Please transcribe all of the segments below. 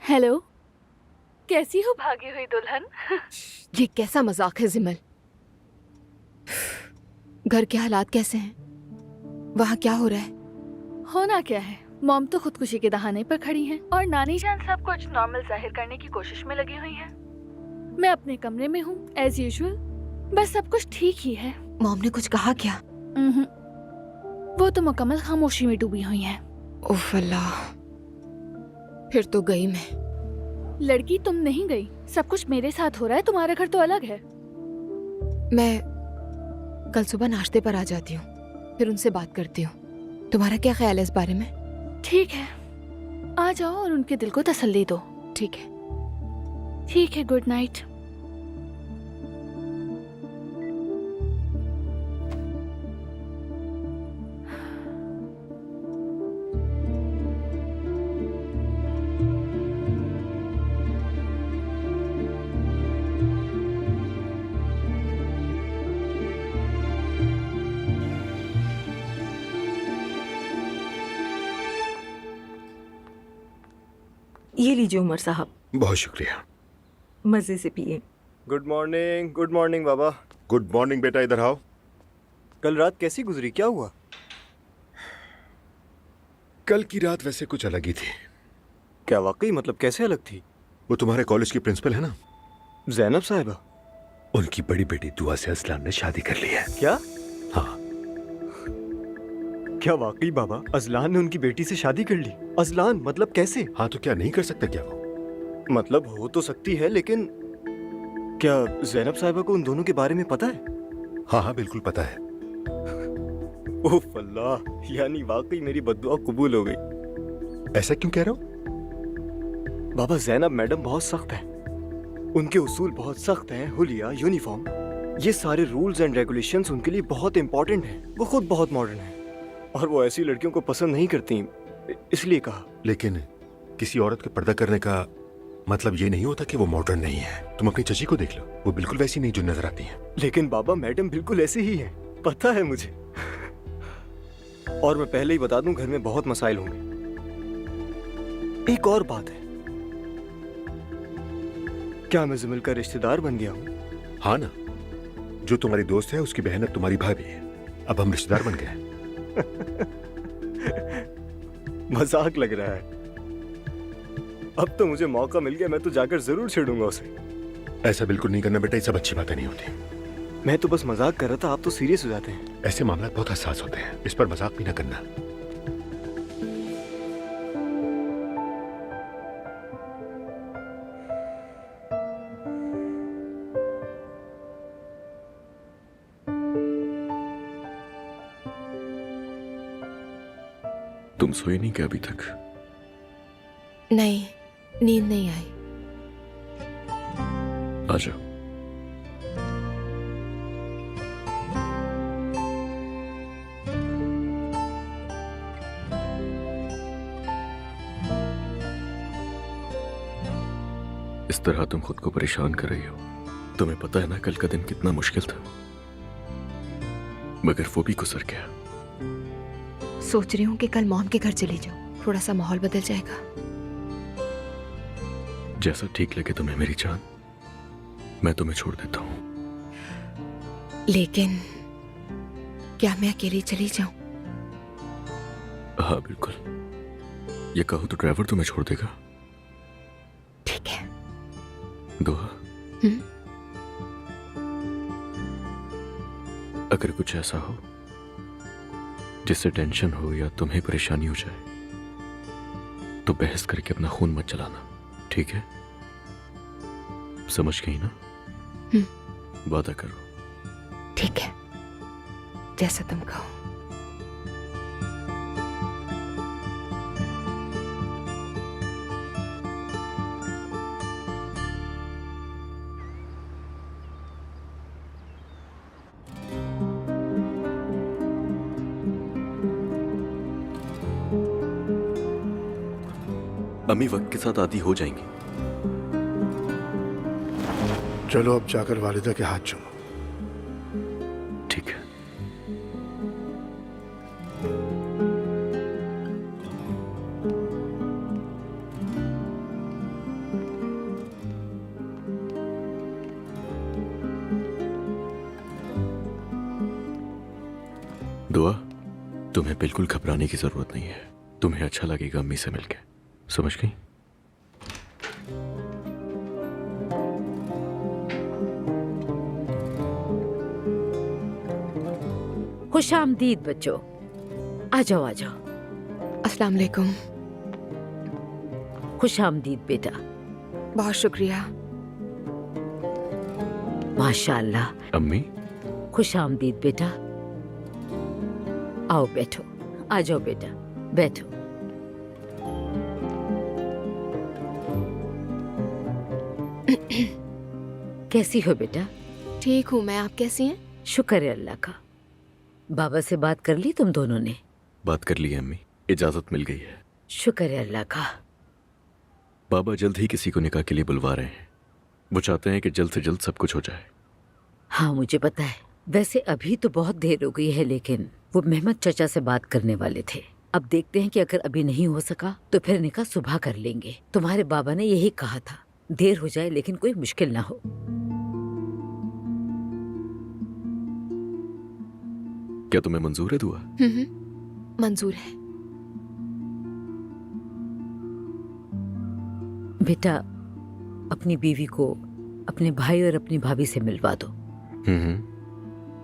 Hello. कैसी हो भागी हुई दुल्हन? ये कैसा मजाक है जिमल? घर के हालात कैसे हैं? वहाँ क्या हो रहा है? होना क्या है, मॉम तो खुदकुशी के दहाने पर खड़ी हैं और नानी जान सब कुछ नॉर्मल जाहिर करने की कोशिश में लगी हुई हैं। मैं अपने कमरे में हूँ एज यूजुअल, बस सब कुछ ठीक ही है। मॉम ने कुछ कहा क्या? वो तो मुकम्मल खामोशी में डूबी हुई हैं। उफ अल्लाह, फिर तो गई मैं। लड़की तुम नहीं गई, सब कुछ मेरे साथ हो रहा है, तुम्हारा घर तो अलग है। मैं कल सुबह नाश्ते पर आ जाती हूँ, फिर उनसे बात करती हूँ। तुम्हारा क्या ख्याल है इस बारे में? ठीक है, आ जाओ और उनके दिल को तसल्ली दो। ठीक है। ठीक है, गुड नाइट। ये लीजिए उमर साहब, बहुत शुक्रिया। मज़े से पिए। गुड मॉर्निंग बाबा। गुड मॉर्निंग बेटा, इधर आओ। कल रात कैसी गुजरी, क्या हुआ? कल की रात वैसे कुछ अलग ही थी। क्या वाकई? मतलब कैसे अलग थी? वो तुम्हारे कॉलेज की प्रिंसिपल है ना, जैनब साहिबा, उनकी बड़ी बेटी दुआ से असलान ने शादी कर ली है। क्या? हाँ। क्या वाकई बाबा, अजलान ने उनकी बेटी से शादी कर ली? अजलान मतलब कैसे? हाँ तो क्या नहीं कर सकता क्या वो? मतलब हो तो सकती है, लेकिन क्या जैनब साहिबा को उन दोनों के बारे में पता है? हाँ हाँ बिल्कुल पता है। ओह अल्लाह, यानी वाकई मेरी बद्दुआ कबूल हो गई। ऐसा क्यों कह रहे हो? बाबा जैनब मैडम बहुत सख्त है, उनके उसूल बहुत सख्त हैं। हुलिया, यूनिफॉर्म, ये सारे रूल्स एंड रेगुलेशंस उनके लिए बहुत इंपॉर्टेंट हैं। वो खुद बहुत मॉडर्न है और वो ऐसी लड़कियों को पसंद नहीं करती, इसलिए कहा। लेकिन किसी औरत के पर्दा करने का मतलब ये नहीं होता कि वो मॉडर्न नहीं है। तुम अपनी चची को देख लो, वो बिल्कुल वैसी नहीं जो नजर आती है। लेकिन बाबा मैडम बिल्कुल ऐसे ही हैं, पता है मुझे। और मैं पहले ही बता दूं, घर में बहुत मसाइल होंगे। एक और बात है, क्या मैं जमील का रिश्तेदार बन गया हूँ? हाँ ना, जो तुम्हारी दोस्त है उसकी बहन अब तुम्हारी भाभी है। अब हम रिश्तेदार बन गए। मजाक लग रहा है। अब तो मुझे मौका मिल गया, मैं तो जाकर जरूर छेड़ूंगा उसे। ऐसा बिल्कुल नहीं करना बेटा, ये सब अच्छी बातें नहीं होती। मैं तो बस मजाक कर रहा था, आप तो सीरियस हो जाते हैं। ऐसे मामला बहुत हसास होते हैं, इस पर मजाक भी ना करना। तुम सोई नहीं क्या अभी तक? नहीं, नींद नहीं आई। आ जाओ। इस तरह तुम खुद को परेशान कर रही हो। तुम्हें पता है ना कल का दिन कितना मुश्किल था, मगर वो भी गुजर गया। सोच रही हूँ कि कल मॉम के घर चली जाऊँ, थोड़ा सा माहौल बदल जाएगा। जैसा ठीक लगे तुम्हें मेरी जान, मैं तुम्हें छोड़ देता हूँ। लेकिन क्या मैं अकेली चली जाऊँ? हाँ बिल्कुल, ये कहो तो ड्राइवर तुम्हें छोड़ देगा। ठीक है। दुआ, अगर कुछ ऐसा हो जिससे टेंशन हो या तुम्हें परेशानी हो जाए तो बहस करके अपना खून मत जलाना, ठीक है? समझ गई ना? वादा करो। ठीक है, जैसा तुम कहो। अम्मी वक्त के साथ आदी हो जाएंगी। चलो अब जाकर वालिदा के हाथ चूमो। ठीक है। दुआ, तुम्हें बिल्कुल घबराने की जरूरत नहीं है। तुम्हें अच्छा लगेगा अम्मी से मिलके, समझ गई? खुशामदीद बच्चों, आ जाओ आ जाओ। अस्सलाम वालेकुम। खुशामदीद बेटा। बहुत शुक्रिया। माशाअल्लाह। अम्मी, खुशामदीद बेटा। आओ बैठो, आ जाओ बेटा, बैठो। कैसी हो बेटा? ठीक हूँ मैं, आप कैसी हैं? शुक्र है अल्लाह का। बाबा से बात कर ली तुम दोनों ने? बात कर ली है अम्मी, इजाजत मिल गई है। शुक्र है अल्लाह का। बाबा जल्द ही किसी को निकाह के लिए बुलवा रहे हैं। वो चाहते हैं कि जल्द से जल्द सब कुछ हो जाए। हाँ मुझे पता है। वैसे अभी तो बहुत देर हो गई है, लेकिन वो मेहमद चचा से बात करने वाले थे। अब देखते हैं कि अगर अभी नहीं हो सका तो फिर निकाह सुबह कर लेंगे। तुम्हारे बाबा ने यही कहा था, देर हो जाए लेकिन कोई मुश्किल ना हो। क्या तुम्हें मंजूर है दुआ? मंजूर है। बेटा, अपनी बीवी को अपने भाई और अपनी भाभी से मिलवा दो।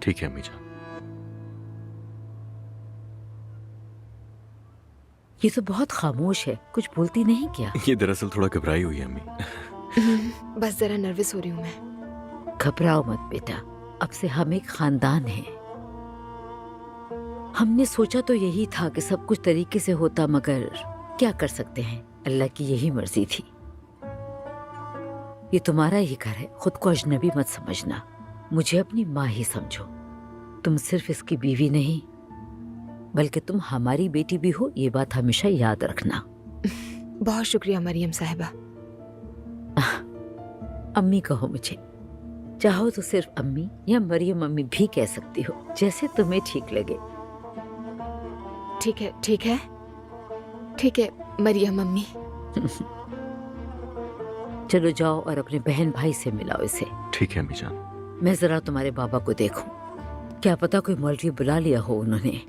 ठीक है अम्मी जान। ये तो बहुत खामोश है, कुछ बोलती नहीं क्या? ये दरअसल थोड़ा घबराई हुई है अम्मी। बस जरा नर्वस हो रही हूँ मैं। घबराओ मत बेटा, अब से हम एक खानदान हैं। हमने सोचा तो यही था कि सब कुछ तरीके से होता, मगर क्या कर सकते हैं, अल्लाह की यही मर्जी थी। ये तुम्हारा ही घर है, खुद को अजनबी मत समझना। मुझे अपनी माँ ही समझो। तुम सिर्फ इसकी बीवी नहीं बल्कि तुम हमारी बेटी भी हो, ये बात हमेशा याद रखना। बहुत शुक्रिया मरियम साहिबा। अम्मी कहो मुझे, चाहो तो सिर्फ अम्मी या मरियम अम्मी भी कह सकती हो, जैसे तुम्हें ठीक लगे। ठीक है, ठीक है, ठीक है मरियम अम्मी। चलो जाओ और अपने बहन भाई से मिलाओ इसे। ठीक है अम्मी जान। मैं जरा तुम्हारे बाबा को देखूं, क्या पता कोई मौलवी बुला लिया हो उन्होंने।